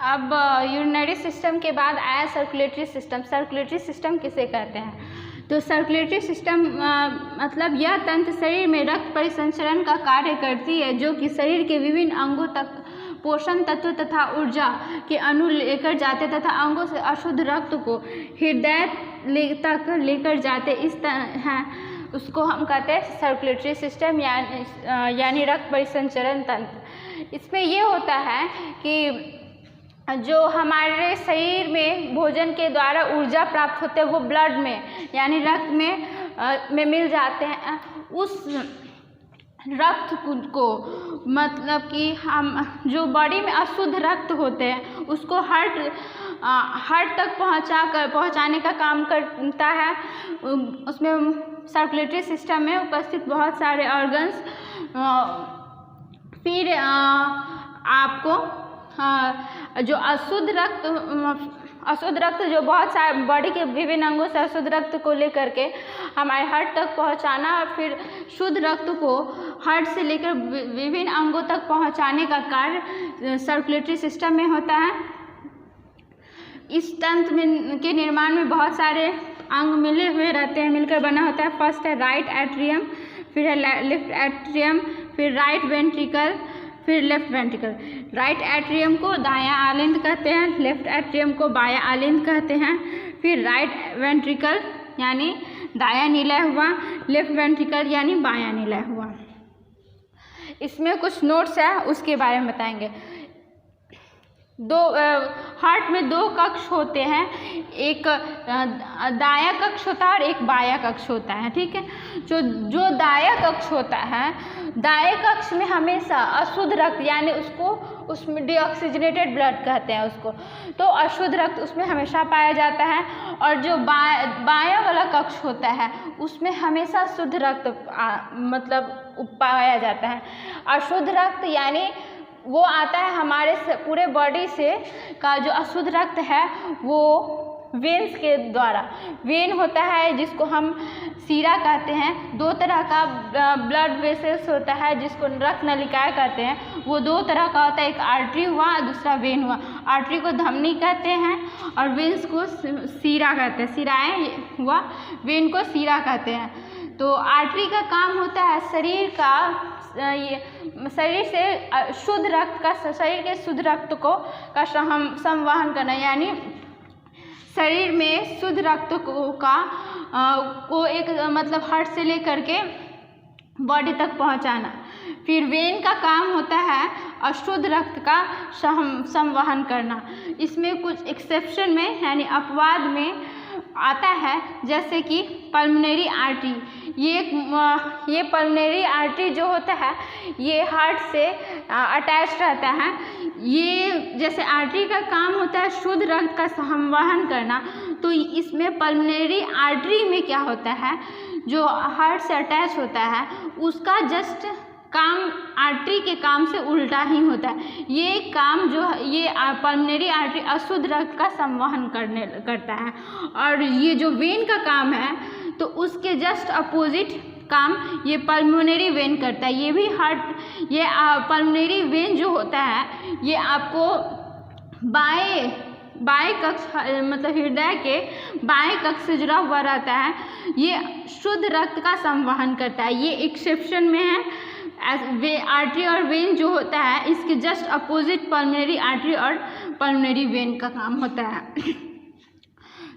अब urinary system के बाद आया सर्कुलेटरी सिस्टम। सर्कुलेटरी सिस्टम किसे कहते हैं? तो सर्कुलेटरी सिस्टम मतलब यह तंत्र शरीर में रक्त परिसंचरण का कार्य करती है, जो कि शरीर के विभिन्न अंगों तक पोषण तत्व तथा ऊर्जा के अणु लेकर जाते तथा अंगों से अशुद्ध रक्त को हृदय तक लेकर जाते। इस तरह है उसको हम कहते हैं सर्कुलेटरी सिस्टम यानी रक्त परिसंचरण तंत्र। इसमें ये होता है कि जो हमारे शरीर में भोजन के द्वारा ऊर्जा प्राप्त होते हैं वो ब्लड में यानी रक्त में मिल जाते हैं। उस रक्त को मतलब कि हम जो बॉडी में अशुद्ध रक्त होते हैं उसको हार्ट तक पहुंचाने का काम करता है। उसमें सर्कुलेटरी सिस्टम में उपस्थित बहुत सारे ऑर्गन्स फिर आपको जो अशुद्ध रक्त जो बहुत सारे बॉडी के विभिन्न अंगों से अशुद्ध रक्त को लेकर के हमारे हार्ट तक पहुंचाना और फिर शुद्ध रक्त को हार्ट से लेकर विभिन्न अंगों तक पहुंचाने का कार्य सर्कुलेटरी सिस्टम में होता है। इस तंत्र के निर्माण में बहुत सारे अंग मिले हुए रहते हैं, मिलकर बना होता है। फर्स्ट है राइट एट्रियम, फिर है लेफ्ट एट्रियम, फिर राइट वेंट्रिकल, फिर लेफ्ट वेंट्रिकल। राइट एट्रियम को दायां आलिंद कहते हैं, लेफ्ट एट्रियम को बायां आलिंद कहते हैं। फिर राइट वेंट्रिकल यानी दायां निलय हुआ, लेफ्ट वेंट्रिकल यानी बायां निलय हुआ। इसमें कुछ नोट्स है उसके बारे में बताएंगे। हार्ट में दो कक्ष होते हैं, एक दायां कक्ष होता है और एक बायां कक्ष होता है, ठीक है। जो दायां कक्ष होता है, दाएं कक्ष में हमेशा अशुद्ध रक्त यानी उसमें डीऑक्सीजनेटेड ब्लड कहते हैं उसको, तो अशुद्ध रक्त उसमें हमेशा पाया जाता है। और जो बायां वाला कक्ष होता है उसमें हमेशा शुद्ध रक्त मतलब पाया जाता है। अशुद्ध रक्त यानी वो आता है हमारे पूरे बॉडी से का जो अशुद्ध रक्त है वो वेन्स के द्वारा। वेन होता है जिसको हम सीरा कहते हैं। दो तरह का ब्लड वेसल्स होता है जिसको रक्त नलिकाएं कहते हैं। वो दो तरह का होता है, एक आर्टरी हुआ दूसरा वेन हुआ। आर्टरी को धमनी कहते हैं और वेन्स को सीरा कहते हैं, सिराएं हुआ, वेन को सीरा कहते हैं। तो आर्टरी का काम होता है शरीर से शुद्ध रक्त का शरीर के शुद्ध रक्त का संवहन करना, यानी शरीर में शुद्ध रक्त को एक मतलब हार्ट से लेकर के बॉडी तक पहुंचाना। फिर वेन का काम होता है अशुद्ध रक्त का संवहन करना। इसमें कुछ एक्सेप्शन में यानी अपवाद में आता है, जैसे कि पल्मोनरी आर्टरी। ये पल्मोनरी आर्टरी जो होता है ये हार्ट से अटैच रहता है। ये जैसे आर्टरी का काम होता है शुद्ध रक्त का संवहन करना, तो इसमें पल्मोनरी आर्टरी में क्या होता है, जो हार्ट से अटैच होता है उसका जस्ट काम आर्टरी के काम से उल्टा ही होता है। ये काम ये पल्मोनरी आर्टरी अशुद्ध रक्त का संवहन करता है। और ये जो वेन का काम है तो उसके जस्ट अपोजिट काम ये पल्मोनरी वेन करता है। ये भी ये पल्मोनरी वेन जो होता है ये आपको बाएं कक्ष मतलब हृदय के बाएं कक्ष से जुड़ा हुआ रहता है। ये शुद्ध रक्त का संवहन करता है। ये एक्सेप्शन में है। आर्टरी और वेन जो होता है इसके जस्ट अपोजिट पल्मोनरी आर्टरी और पल्मोनरी वेन का काम होता है।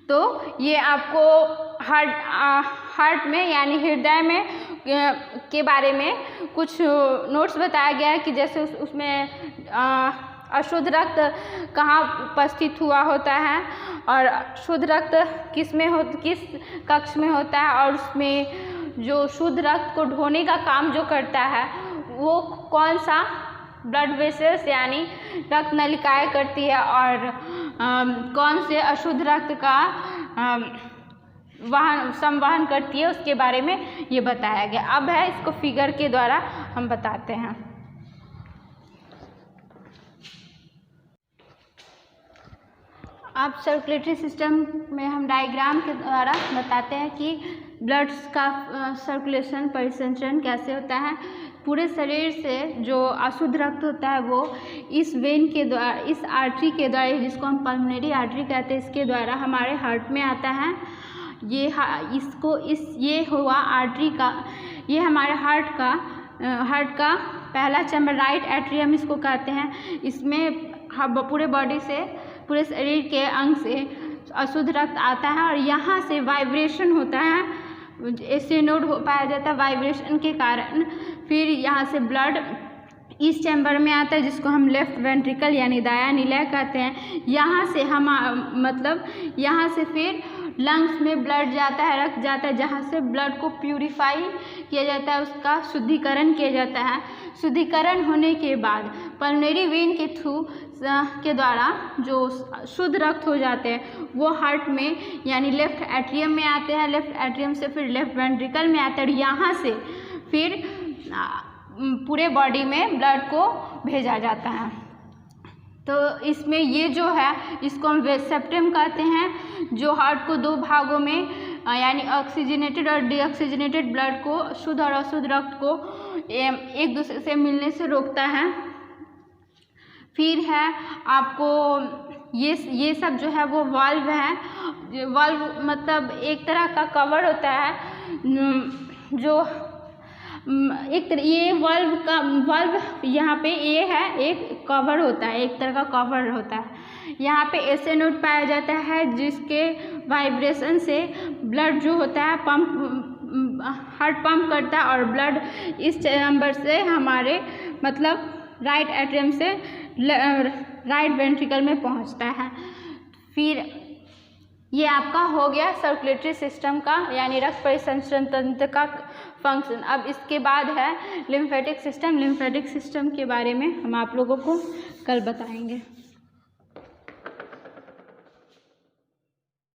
तो ये आपको हार्ट में यानी हृदय में के बारे में कुछ नोट्स बताया गया है कि जैसे उसमें अशुद्ध रक्त कहाँ उपस्थित हुआ होता है और शुद्ध रक्त किस कक्ष में होता है, और उसमें जो शुद्ध रक्त को ढोने का काम जो करता है वो कौन सा ब्लड वेसल्स यानी रक्त नलिकाएं करती है, और कौन से अशुद्ध रक्त का संवहन करती है, उसके बारे में ये बताया गया। अब है इसको फिगर के द्वारा हम बताते हैं। अब सर्कुलेटरी सिस्टम में हम डायग्राम के द्वारा बताते हैं कि ब्लड का सर्कुलेशन परिसंचरण कैसे होता है। पूरे शरीर से जो अशुद्ध रक्त होता है वो इस वेन के द्वारा, इस आर्टरी के द्वारा, जिसको हम पल्मोनरी आर्टरी कहते हैं, इसके द्वारा हमारे हार्ट में आता है। ये हुआ आर्टरी का, ये हमारे हार्ट का पहला चैम्बर, राइट एट्रियम इसको कहते हैं। इसमें पूरे बॉडी से, पूरे शरीर के अंग से अशुद्ध रक्त आता है और यहाँ से वाइब्रेशन होता है, एसिनोड हो पाया जाता है वाइब्रेशन के कारण। फिर यहाँ से ब्लड इस चैम्बर में आता है, जिसको हम लेफ्ट वेंट्रिकल यानी दायां निलय कहते हैं। यहाँ से यहाँ से फिर लंग्स में ब्लड जाता है, रक्त जाता है, जहाँ से ब्लड को प्यूरिफाई किया जाता है, उसका शुद्धिकरण किया जाता है। शुद्धिकरण होने के बाद पल्मोनरी वेन के थ्रू के द्वारा जो शुद्ध रक्त हो जाते हैं वो हार्ट में यानी लेफ्ट एट्रियम में आते हैं। लेफ्ट एट्रियम से फिर लेफ्ट वेंट्रिकल में आते हैं और यहाँ से फिर पूरे बॉडी में ब्लड को भेजा जाता है। तो इसमें ये जो है इसको हम सेप्टम कहते हैं, जो हार्ट को 2 भागों में यानी ऑक्सीजनेटेड और डीऑक्सीजनेटेड ब्लड को, शुद्ध और अशुद्ध रक्त को एक दूसरे से मिलने से रोकता है। फिर है आपको ये सब जो है वो वाल्व है। वाल्व मतलब एक तरह का कवर होता है, जो ये वाल्व यहाँ पे ये है, एक कवर होता है, एक तरह का कवर होता है। यहाँ पे एस नोड पाया जाता है, जिसके वाइब्रेशन से ब्लड जो होता है हार्ट पंप करता है और ब्लड इस चैम्बर से हमारे मतलब राइट एट्रियम से राइट वेंट्रिकल में पहुँचता है। फिर ये आपका हो गया सर्कुलेटरी सिस्टम का यानी रक्त परिसंचरण तंत्र का फंक्शन। अब इसके बाद है लिम्फेटिक सिस्टम। लिम्फेटिक सिस्टम के बारे में हम आप लोगों को कल बताएंगे।